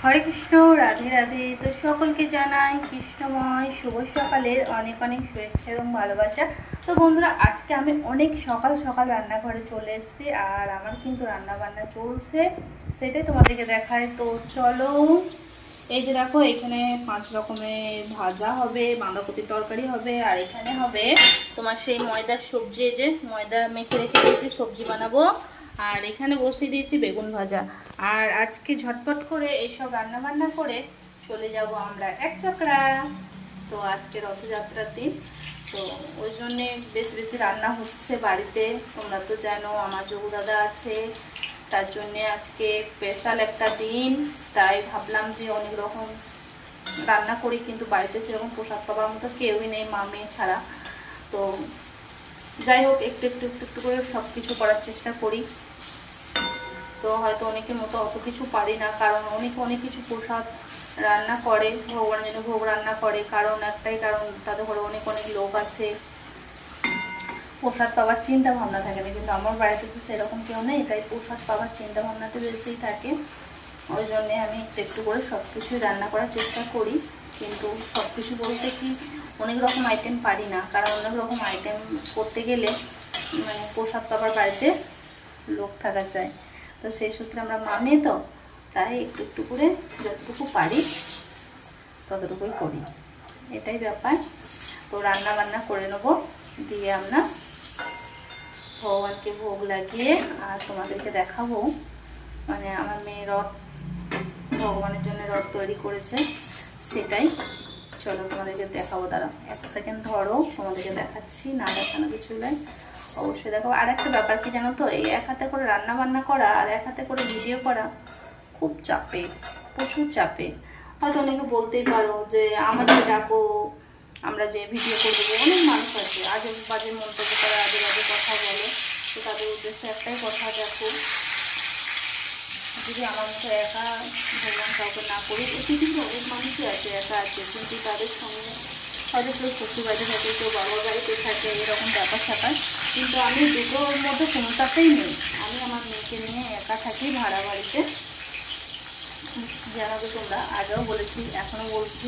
হরে কৃষ্ণ, রাধে রাধে। তো সকলকে জানাই কৃষ্ণময় শুভ সকালের অনেক অনেক শুভেচ্ছা এবং ভালোবাসা। তো বন্ধুরা, আজকে আমি অনেক সকাল সকাল রান্নাঘরে চলে এসেছি, আর আমার কিন্তু রান্না বান্না চলছে, সেটাই তোমাদেরকে দেখায়। তো চলো, এই যে দেখো, এখানে 5 রকমের ভাজা হবে, বাঁধাকপির তরকারি হবে, আর এখানে হবে তোমার সেই ময়দার সবজি। এই যে ময়দা মেখে রেখে দিয়েছি, সবজি বানাবো। আর এখানে বসিয়ে দিয়েছি বেগুন ভাজা। আর আজকে ঝটপট করে এইসব রান্না বান্না করে চলে যাব আমরা এক চক্রা। তো আজকে রথযাত্রার দিন, তো ওই জন্যে বেশি বেশি রান্না হচ্ছে বাড়িতে। তোমরা তো জানো আমার যোগু দাদা আছে, তার জন্যে আজকে স্পেশাল একটা দিন। তাই ভাবলাম যে অনেক রকম রান্না করি, কিন্তু বাড়িতে সেরকম প্রসাদ পাবার মতো কেউই নেই, মা মেয়ে ছাড়া। তো যাই হোক, একটু একটু একটু একটু করে সব কিছু করার চেষ্টা করি। তো হয়তো অনেকের মতো অত কিছু পারি না, কারণ অনেক অনেক কিছু প্রসাদ রান্না করে, ভগবানের জন্য ভোগ রান্না করে। কারণ একটাই কারণ, তাদের ঘরে অনেক অনেক লোক আছে, প্রসাদ পাওয়ার চিন্তা ভাবনা থাকে না। কিন্তু আমার বাড়িতে তো সেরকম কেউ নেই, তাই প্রসাদ পাওয়ার চিন্তা ভাবনাটা বেশিই থাকে। ওই জন্যে আমি একটু একটু করে সব কিছুই রান্না করার চেষ্টা করি। কিন্তু সব কিছু বলতে কি, অনেক রকম আইটেম পারি না, কারণ অনেক রকম আইটেম করতে গেলে মানে প্রসাদ পাবার বাড়িতে লোক থাকা চাই। তো সেই সূত্রে আমরা মেয়ে, তো তাই একটু একটু করে যতটুকু পারি ততটুকুই করি, এটাই ব্যাপার। তো রান্না বান্না করে নেবো, দিয়ে আমরা ভগবানকে ভোগ লাগিয়ে আর তোমাদেরকে দেখাবো। মানে আমার মেয়ে রথ, ভগবানের জন্য রথ তৈরি করেছে, সেটাই। চলো তোমাদেরকে দেখাবো, দাঁড়াও এক সেকেন্ড ধরো, তোমাদেরকে দেখাচ্ছি। না দেখানো কিছু নাই, অবশ্যই দেখাবো। আর একটা ব্যাপার কি জানো তো, এই এক হাতে করে রান্না বান্না করা আর এক হাতে করে ভিডিও করা খুব চাপে, প্রচুর চাপে। হয়তো অনেকে বলতেই পারো যে আমাদের ডাকো, আমরা যে ভিডিও করে দেবো। অনেক মানুষ আছে আজে বাজে মন্তব্য করে, আজে বাজে কথা বলে। তো তাদের উদ্দেশ্যে একটাই কথা, দেখো, যদি আমার মতো একা ভগবান কাউকে না করি, পৃথিবীতে অনেক মানুষই আছে একা আছে, কিন্তু তাদের সঙ্গে হয়তো কেউ শ্বশুর বাড়িতে থাকে, কেউ বাবার বাড়িতে থাকে, এরকম ব্যাপার স্যাপার। কিন্তু আমি দুটোর মধ্যে কোনোটাতেই নেই। আমি আমার মেয়েকে নিয়ে একা থাকি ভাড়া বাড়িতে। জানো তো তোমরা, আগেও বলেছি, এখনও বলছি।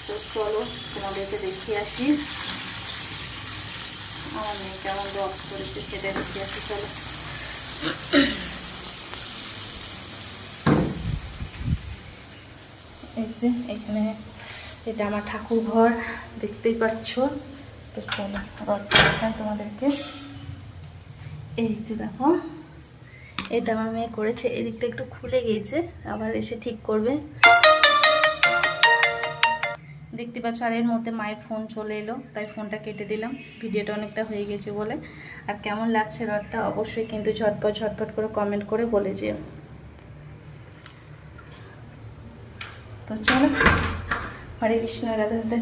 তো চলো তোমাদেরকে দেখিয়ে আসি আমার মেয়ে কেমন রথ করেছে, সেটা দেখিয়ে আসি। চলো, এই যে এখানে এটা আমার ঠাকুর ঘর, দেখতেই পাচ্ছ। তো চলো রথটা দেখাই তোমাদেরকে। এই যে দেখো, এটা আমার মেয়ে করেছে। এদিকটা একটু খুলে গিয়েছে, আবার এসে ঠিক করবে, দেখতে পাচ্ছ। আর এর মধ্যে মায়ের ফোন চলে এলো, তাই ফোনটা কেটে দিলাম, ভিডিওটা অনেকটা হয়ে গেছে বলে। আর কেমন লাগছে রথটা অবশ্যই কিন্তু ঝটপট ঝটপট করে কমেন্ট করে বলে যেও। তো চলো, হরে কৃষ্ণ, রাধে রাধে।